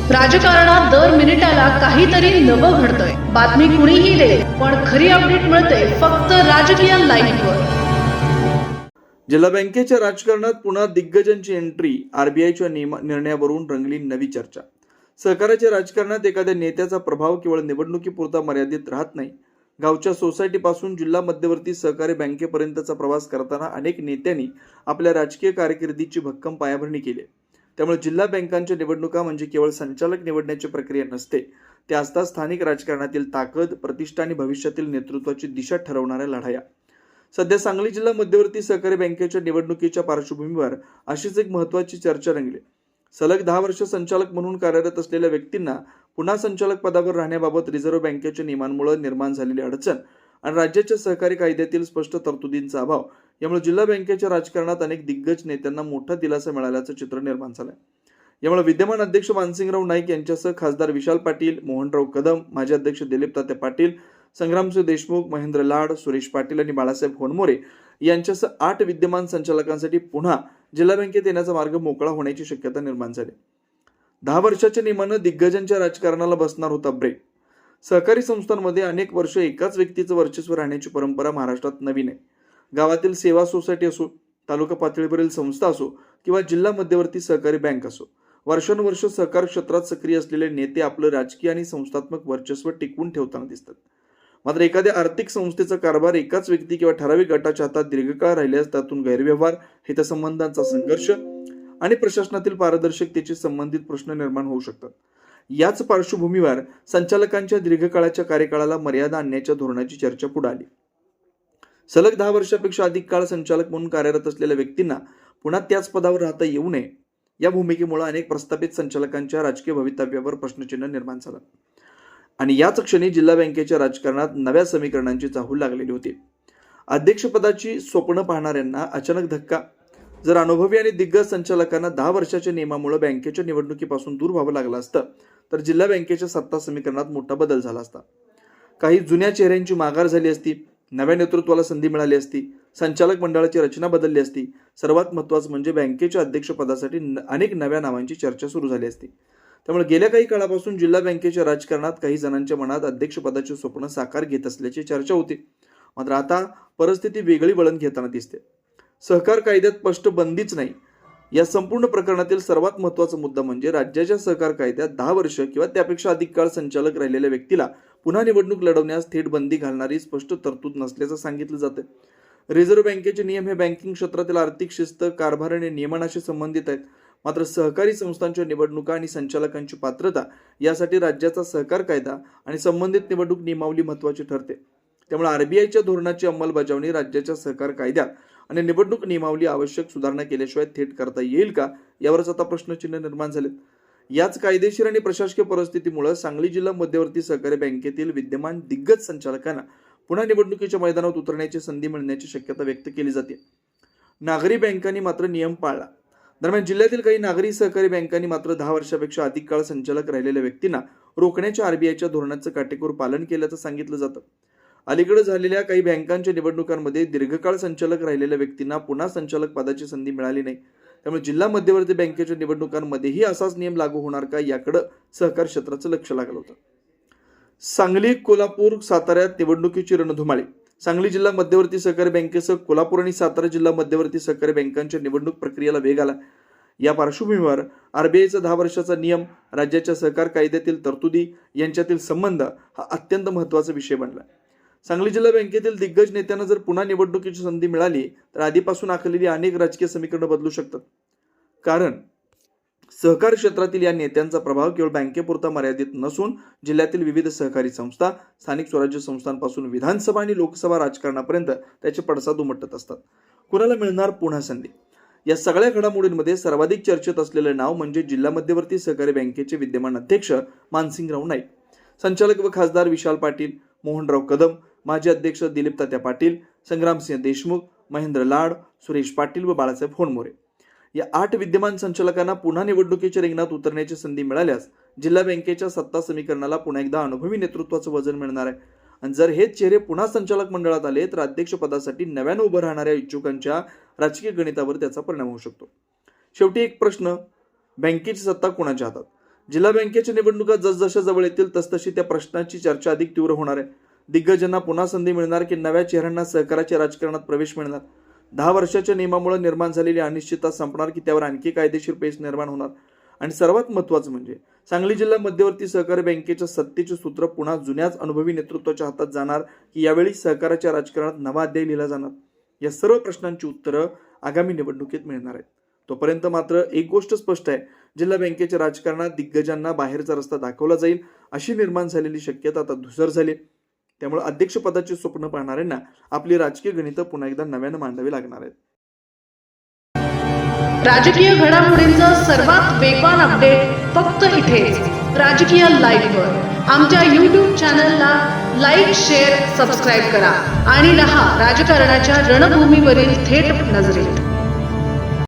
राजकारणात दर मिनिटाला काहीतरी नवं घडतंय। बातमी कुणीही दे, पण खरी अपडेट मिळते फक्त राजकीय लाईव्हवर। जिल्हा बँकेच्या राजकारणात पुन्हा दिग्गजांची एंट्री, आरबीआयच्या निर्णयावरून रंगली नवी चर्चा। सहकाराच्या राजकारणात एखाद्या नेत्याचा प्रभाव केवळ निवडणुकीपुरता मर्यादित राहत नाही। गावच्या सोसायटीपासून जिल्हा मध्यवर्ती सहकारी बँकेपर्यंतचा प्रवास करताना अनेक नेत्यांनी आपल्या राजकीय कारकिर्दीची भक्कम पायाभरणी केली। त्यामुळे जिल्हा बँकांच्या निवडणुका म्हणजे केवळ संचालक निवडण्याची प्रक्रिया नसते, त्या असतात स्थानिक राजकारणातील ताकद, प्रतिष्ठा आणि भविष्यातील नेतृत्वाची दिशा ठरवणाऱ्या लढाया। सध्या सांगली जिल्हा मध्यवर्ती सहकारी बँकेच्या निवडणुकीच्या पार्श्वभूमीवर अशीच एक महत्त्वाची चर्चा रंगली। सलग 10 वर्ष संचालक म्हणून कार्यरत असलेल्या व्यक्तींना पुन्हा संचालक पदावर राहण्याबाबत रिझर्व्ह बँकेच्या नियमांमुळे निर्माण झालेली अडचण आणि राज्याच्या सहकारी कायद्यातील स्पष्ट तरतुदींचा अभाव यामुळे जिल्हा बँकेच्या राजकारणात अनेक दिग्गज नेत्यांना मोठा दिलासा मिळाल्याचं चित्र निर्माण झालंय। यामुळे विद्यमान अध्यक्ष मानसिंगराव नाईक यांच्यासह खासदार विशाल पाटील, मोहनराव कदम, माजी अध्यक्ष दिलीप तात्या पाटील, संग्रामसिंह देशमुख, महेंद्र लाड, सुरेश पाटील आणि बाळासाहेब होनमोरे यांच्यासह 8 विद्यमान संचालकांसाठी पुन्हा जिल्हा बँकेत येण्याचा मार्ग मोकळा होण्याची शक्यता निर्माण झाली। 10 वर्षाच्या नियमानं दिग्गजांच्या राजकारणाला बसणार होता ब्रेक। सहकारी संस्थांमध्ये अनेक वर्ष एकाच व्यक्तीचं वर्चस्व राहण्याची परंपरा महाराष्ट्रात नवीन आहे। गावातील सेवा सोसायटी असो, तालुका पातळीवरील संस्था असो किंवा जिल्हा मध्यवर्ती सहकारी बँक असो, वर्षानुवर्ष सहकार क्षेत्रात सक्रिय असलेले नेते आपलं राजकीय आणि संस्थात्मक वर्चस्व टिकवून ठेवताना दिसतात। मात्र एखाद्या आर्थिक संस्थेचा कारभार एकाच व्यक्ती किंवा ठराविक गटाच्या हातात दीर्घकाळ राहिल्यास त्यातून गैरव्यवहार, हितसंबंधांचा संघर्ष आणि प्रशासनातील पारदर्शकतेशी संबंधित प्रश्न निर्माण होऊ शकतात। याच पार्श्वभूमीवर संचालकांच्या दीर्घकाळाच्या कार्यकाळाला मर्यादा आणण्याच्या धोरणाची चर्चा पुढे आली। सलग 10 वर्षापेक्षा अधिक काळ संचालक म्हणून कार्यरत असलेल्या व्यक्तींना पुन्हा त्याच पदावर राहता येऊ नये या भूमिकेमुळे अनेक प्रस्थापित संचालकांच्या राजकीय भवितव्यावर प्रश्नचिन्ह निर्माण झालं आणि याच क्षणी जिल्हा बँकेच्या राजकारणात नव्या समीकरणांची चाहूल लागलेली होती। अध्यक्षपदाची स्वप्न पाहणाऱ्यांना अचानक धक्का। जर अनुभवी आणि दिग्गज संचालकांना 10 वर्षाच्या नियमामुळे बँकेच्या निवडणुकीपासून दूर व्हावं लागलं असतं तर जिल्हा बँकेच्या सत्ता समीकरणात मोठा बदल झाला असता। काही जुन्या चेहऱ्यांची माघार झाली असती, नव्या नेतृत्वाला संधी मिळाली असती, संचालक मंडळाची रचना बदलली असती। सर्वात महत्त्वाचं म्हणजे बँकेच्या अध्यक्षपदासाठी अनेक नव्या नावांची चर्चा सुरू झाली असती। त्यामुळे गेल्या काही काळापासून जिल्हा बँकेच्या राजकारणात काही जणांच्या मनात अध्यक्षपदाचे स्वप्न साकार घेत असल्याची चर्चा होती। मात्र आता परिस्थिती वेगळी वळण घेताना दिसते। सहकार कायद्यात स्पष्ट बंदीच नाही। या संपूर्ण प्रकरणातील सर्वात महत्त्वाचा मुद्दा म्हणजे राज्याच्या सहकार कायद्यात 10 वर्ष किंवा त्यापेक्षा अधिक काळ संचालक राहिलेल्या व्यक्तीला पुन्हा निवडणूक लढवण्यास थेट बंदी घालणारी स्पष्ट तरतूद नसल्याचं सांगितलं जातं। रिझर्व्ह बँकेचे नियम हे बँकिंग क्षेत्रातील आर्थिक शिस्त, कारभार आणि नियमनाशी संबंधित आहेत। मात्र सहकारी संस्थांच्या निवडणुका आणि संचालकांची पात्रता यासाठी राज्याचा सहकार कायदा आणि संबंधित निवडणूक नियमावली महत्त्वाची ठरते। त्यामुळे आरबीआयच्या धोरणाची अंमलबजावणी राज्याच्या सहकार कायद्यात आणि निवडणूक नियमावली आवश्यक सुधारणा केल्याशिवाय थेट करता येईल का यावरच आता प्रश्नचिन्ह निर्माण झालेत। याच कायदेशीर आणि प्रशासकीय परिस्थितीमुळे सांगली जिल्हा मध्यवर्ती सहकारी बँकेतील विद्यमान दिग्गज संचालकांना पुन्हा निवडणुकीच्या मैदानात उतरण्याची संधी मिळण्याची शक्यता व्यक्त केली जाते। नागरी बँकांनी मात्र नियम पाळला। दरम्यान जिल्ह्यातील काही नागरी सहकारी बँकांनी मात्र 10 वर्षापेक्षा अधिक काळ संचालक राहिलेल्या व्यक्तींना रोखण्याच्या आरबीआयच्या धोरणाचं काटेकोर पालन केल्याचं सांगितलं जातं। अलीकडे झालेल्या काही बँकांच्या निवडणुकांमध्ये दीर्घकाळ संचालक राहिलेल्या व्यक्तींना पुन्हा संचालक पदाची संधी मिळाली नाही। त्यामुळे जिल्हा मध्यवर्ती बँकेच्या निवडणुकांमध्येही असाच नियम लागू होणार का याकडे सहकार क्षेत्राचं लक्ष लागलं होतं। सांगली, कोल्हापूर, साताऱ्यात निवडणुकीची रणधुमाळी। सांगली जिल्हा मध्यवर्ती सहकारी बँकेसह कोल्हापूर आणि सातारा जिल्हा मध्यवर्ती सहकारी बँकांच्या निवडणूक प्रक्रियेला वेग आला। या पार्श्वभूमीवर आरबीआयचा 10 वर्षाचा नियम, राज्याच्या सहकार कायद्यातील तरतुदी यांच्यातील संबंध हा अत्यंत महत्त्वाचा विषय बनला। सांगली जिल्हा बँकेतील दिग्गज नेत्यांना जर पुन्हा निवडणुकीची संधी मिळाली तर आधीपासून आखलेली अनेक राजकीय समीकरणं बदलू शकतात। कारण सहकार क्षेत्रातील या नेत्यांचा प्रभाव केवळ बँकेपुरता मर्यादित नसून जिल्ह्यातील विविध सहकारी संस्था, स्थानिक स्वराज्य संस्थांपासून विधानसभा आणि लोकसभा राजकारणापर्यंत त्याचे पडसाद उमटत असतात। कुणाला मिळणार पुन्हा संधी? या सगळ्या घडामोडींमध्ये सर्वाधिक चर्चेत असलेलं नाव म्हणजे जिल्हा मध्यवर्ती सहकारी बँकेचे विद्यमान अध्यक्ष मानसिंगराव नाईक, संचालक व खासदार विशाल पाटील, मोहनराव कदम, माजी अध्यक्ष दिलीप तात्या पाटील, संग्रामसिंह देशमुख, महेंद्र लाड, सुरेश पाटील व बाळासाहेब होनमोरे या 8 विद्यमान संचालकांना पुन्हा निवडणुकीच्या रिंगणात उतरण्याची संधी मिळाल्यास जिल्हा बँकेच्या सत्ता समीकरणाला पुन्हा एकदा अनुभवी नेतृत्वाचं वजन मिळणार आहे। आणि जर हेच चेहरे पुन्हा संचालक मंडळात आले तर अध्यक्षपदासाठी नव्यानं उभं राहणाऱ्या इच्छुकांच्या राजकीय गणितावर त्याचा परिणाम होऊ शकतो। शेवटी एक प्रश्न, बँकेची सत्ता कोणाच्या हातात? जिल्हा बँकेच्या निवडणुका जसजशा जवळ येतील तसतशी त्या प्रश्नाची चर्चा अधिक तीव्र होणार आहे. दिग्गजांना पुन्हा संधी मिळणार की नव्या चेहऱ्यांना सहकाराच्या राजकारणात प्रवेश मिळणार? 10 वर्षाच्या नियमामुळे निर्माण झालेली अनिश्चितता संपणार की त्यावर आणखी कायदेशीर पेच निर्माण होणार? आणि सर्वात महत्त्वाचं म्हणजे सांगली जिल्हा मध्यवर्ती सहकारी बँकेच्या सत्तेचे सूत्र पुन्हा जुन्याच अनुभवी नेतृत्वाच्या हातात जाणार की यावेळी सहकाराच्या राजकारणात नवा अध्याय लिहिला जाणार? या सर्व प्रश्नांची उत्तरं आगामी निवडणुकीत मिळणार आहेत. तोपर्यंत मात्र एक गोष्ट स्पष्ट आहे, जिल्हा बँकेच्या राजकारणात दिग्गजांना बाहेरचा रस्ता दाखवला जाईल अशी निर्माण झालेली शक्यता आता धुसर झाली. त्यामुळे अध्यक्षपदाची स्वप्न पाहणाऱ्यांना आपली राजकीय गणितं पुन्हा एकदा नव्यानं मांडावी लागणार आहेत. राजकीय घडामोडींचा सर्वात वेगवान अपडेट फक्त इथेच राजकीय लाईव्हवर. आमच्या YouTube चॅनलला लाईक, शेअर, सबस्क्राईब करा आणि रहा राजकारणाच्या रणभूमीवरील थेट नजरेत.